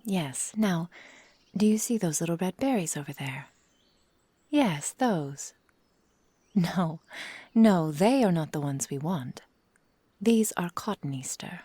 Yes. Now, do you see those little red berries over there? Yes, those. No, no, they are not the ones we want. These are cotton Easter.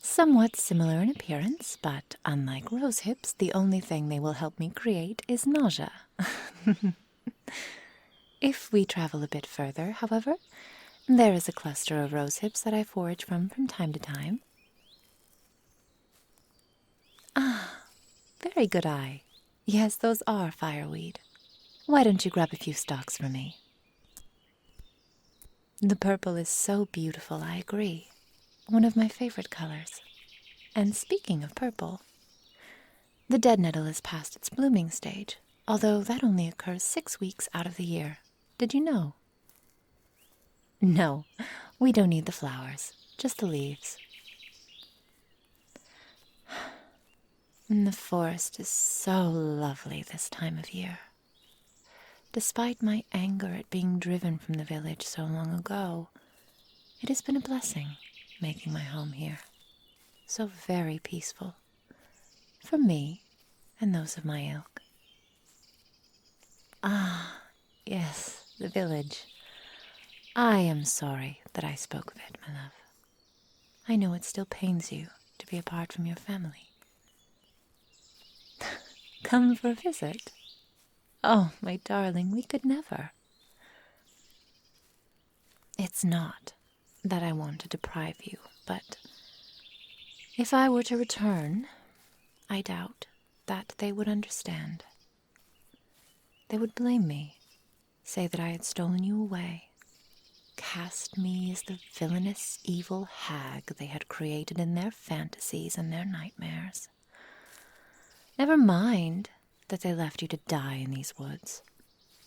Somewhat similar in appearance, but unlike rose hips, the only thing they will help me create is nausea. If we travel a bit further, however, there is a cluster of rose hips that I forage from time to time. Ah, very good eye. Yes, those are fireweed. Why don't you grab a few stalks for me? The purple is so beautiful, I agree. One of my favorite colors. And speaking of purple, the dead nettle is past its blooming stage, although that only occurs 6 weeks out of the year. Did you know? No, we don't need the flowers, just the leaves. And the forest is so lovely this time of year. Despite my anger at being driven from the village so long ago, it has been a blessing making my home here. So very peaceful. For me and those of my ilk. Ah, yes, the village. I am sorry that I spoke of it, my love. I know it still pains you to be apart from your family. Come for a visit. Oh, my darling, we could never. It's not that I want to deprive you, but if I were to return, I doubt that they would understand. They would blame me, say that I had stolen you away, cast me as the villainous evil hag they had created in their fantasies and their nightmares. Never mind that they left you to die in these woods.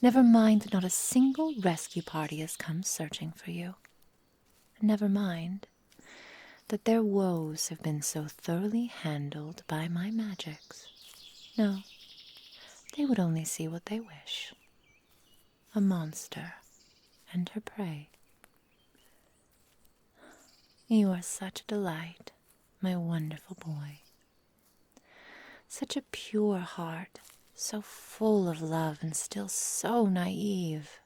Never mind that not a single rescue party has come searching for you. Never mind that their woes have been so thoroughly handled by my magics. No, they would only see what they wish. A monster and her prey. You are such a delight, my wonderful boy. Such a pure heart, so full of love and still so naive.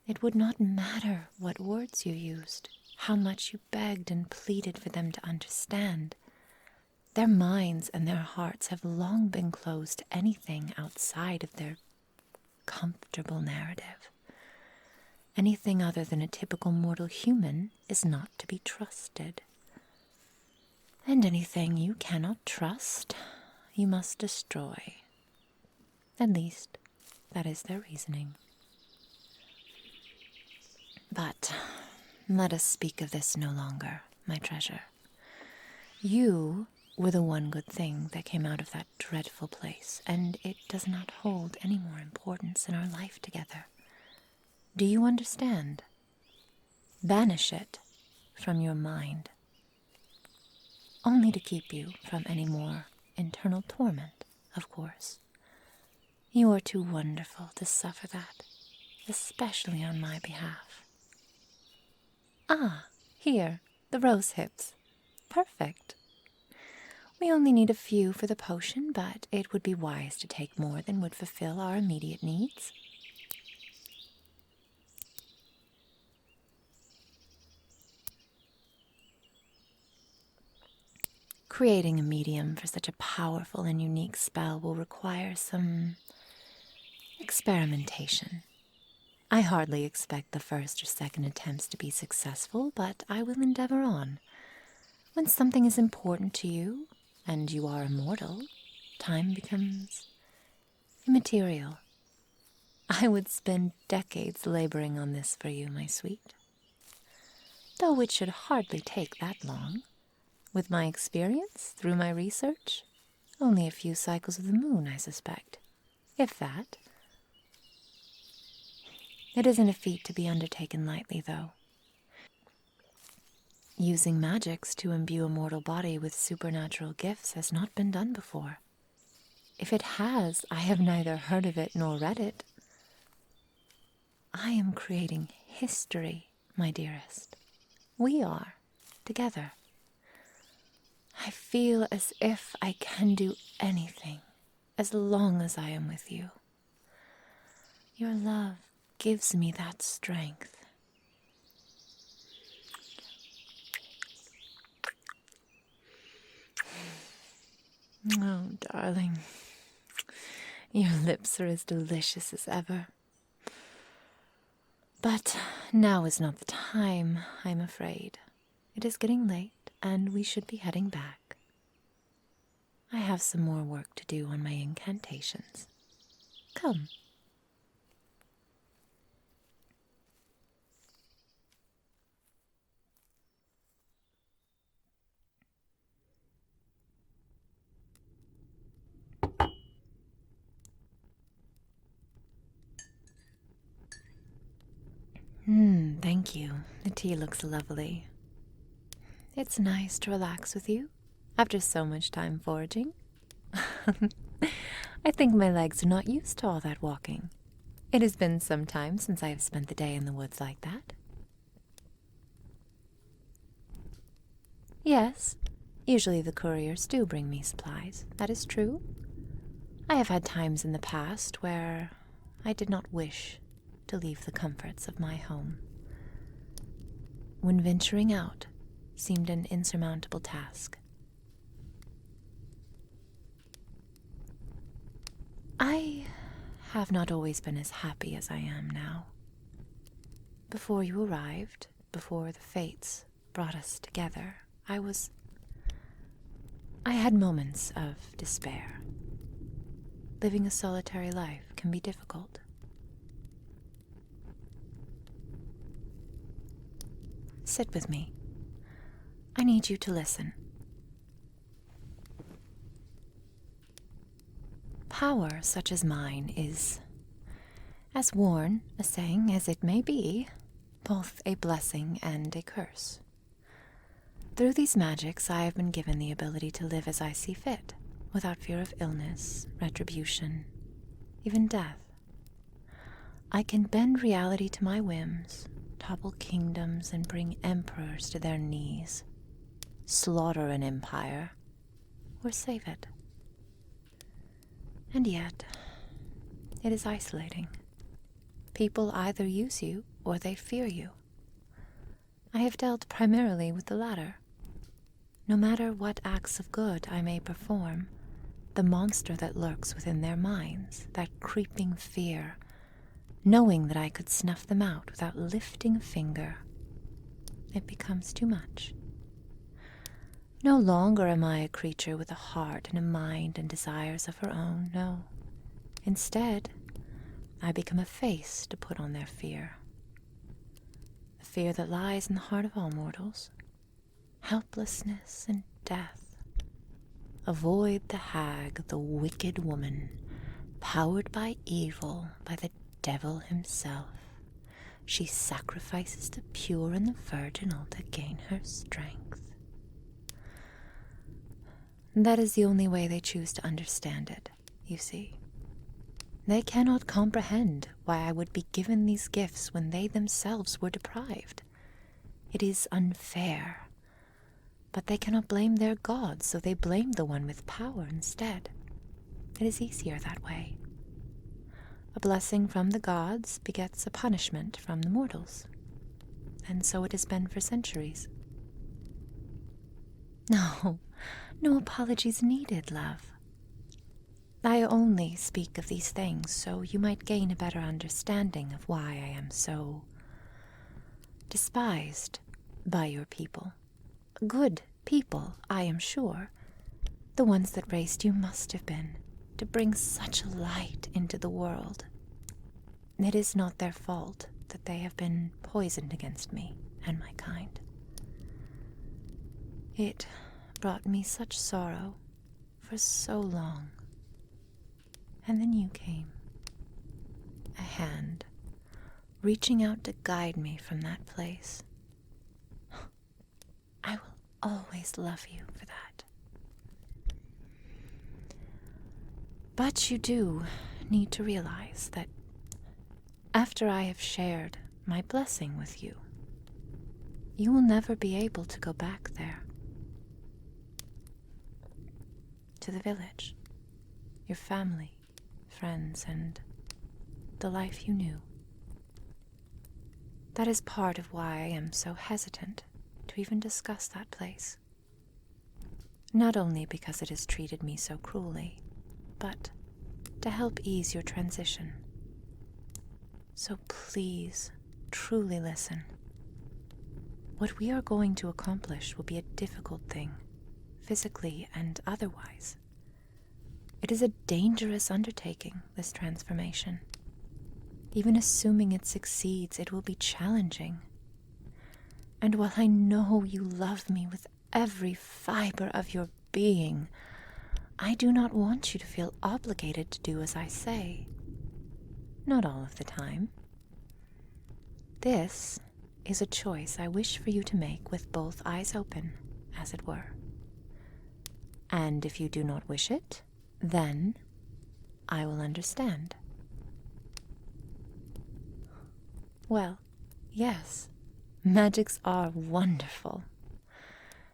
It would not matter what words you used, how much you begged and pleaded for them to understand. Their minds and their hearts have long been closed to anything outside of their comfortable narrative. Anything other than a typical mortal human is not to be trusted. And anything you cannot trust, you must destroy. At least, that is their reasoning. But let us speak of this no longer, my treasure. You were the one good thing that came out of that dreadful place, and it does not hold any more importance in our life together. Do you understand? Banish it from your mind, only to keep you from any more internal torment, of course. You are too wonderful to suffer that, especially on my behalf. Ah, here, the rose hips. Perfect. We only need a few for the potion, but it would be wise to take more than would fulfill our immediate needs. Creating a medium for such a powerful and unique spell will require some experimentation. I hardly expect the first or second attempts to be successful, but I will endeavor on. When something is important to you, and you are immortal, time becomes immaterial. I would spend decades laboring on this for you, my sweet. Though it should hardly take that long. With my experience, through my research, only a few cycles of the moon, I suspect. If that. It isn't a feat to be undertaken lightly, though. Using magics to imbue a mortal body with supernatural gifts has not been done before. If it has, I have neither heard of it nor read it. I am creating history, my dearest. We are, together. I feel as if I can do anything as long as I am with you. Your love gives me that strength. Oh, darling, your lips are as delicious as ever. But now is not the time, I'm afraid. It is getting late, and we should be heading back. I have some more work to do on my incantations. Come. Thank you. The tea looks lovely. It's nice to relax with you after so much time foraging. I think my legs are not used to all that walking. It has been some time since I have spent the day in the woods like that. Yes, usually the couriers do bring me supplies. That is true. I have had times in the past where I did not wish to leave the comforts of my home, when venturing out seemed an insurmountable task. I have not always been as happy as I am now. Before you arrived, before the fates brought us together, I had moments of despair. Living a solitary life can be difficult. Sit with me. I need you to listen. Power such as mine is, as worn a saying as it may be, both a blessing and a curse. Through these magics, I have been given the ability to live as I see fit, without fear of illness, retribution, even death. I can bend reality to my whims, topple kingdoms, and bring emperors to their knees, slaughter an empire, or save it. And yet, it is isolating. People either use you or they fear you. I have dealt primarily with the latter. No matter what acts of good I may perform, the monster that lurks within their minds, that creeping fear, knowing that I could snuff them out without lifting a finger, it becomes too much. No longer am I a creature with a heart and a mind and desires of her own, no. Instead, I become a face to put on their fear. The fear that lies in the heart of all mortals. Helplessness and death. Avoid the hag, the wicked woman, powered by evil, by the devil himself. She sacrifices the pure and the virginal to gain her strength. That is the only way they choose to understand it, you see. They cannot comprehend why I would be given these gifts when they themselves were deprived. It is unfair. But they cannot blame their gods, so they blame the one with power instead. It is easier that way. A blessing from the gods begets a punishment from the mortals. And so it has been for centuries. No apologies needed, love. I only speak of these things so you might gain a better understanding of why I am so despised by your people. Good people, I am sure. The ones that raised you must have been, to bring such a light into the world. It is not their fault that they have been poisoned against me and my kind. It brought me such sorrow for so long. And then you came. A hand reaching out to guide me from that place. I will always love you for that. But you do need to realize that after I have shared my blessing with you, you will never be able to go back there. to the village, your family, friends, and the life you knew. That is part of why I am so hesitant to even discuss that place. Not only because it has treated me so cruelly, but to help ease your transition. So please, truly listen. What we are going to accomplish will be a difficult thing, physically and otherwise. It is a dangerous undertaking, this transformation. Even assuming it succeeds, it will be challenging. And while I know you love me with every fiber of your being, I do not want you to feel obligated to do as I say. Not all of the time. This is a choice I wish for you to make with both eyes open, as it were. And if you do not wish it, then I will understand. Well, yes, magics are wonderful.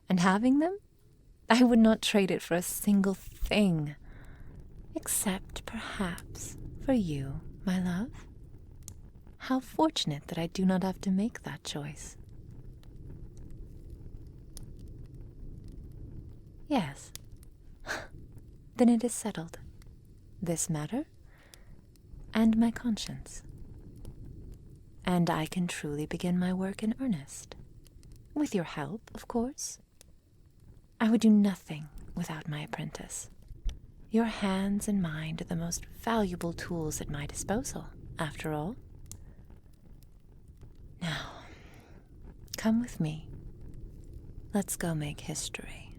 And having them, I would not trade it for a single thing. Except, perhaps, for you, my love. How fortunate that I do not have to make that choice. Yes. Then it is settled. This matter, and my conscience. And I can truly begin my work in earnest. With your help, of course. I would do nothing without my apprentice. Your hands and mind are the most valuable tools at my disposal, after all. Now, come with me. Let's go make history.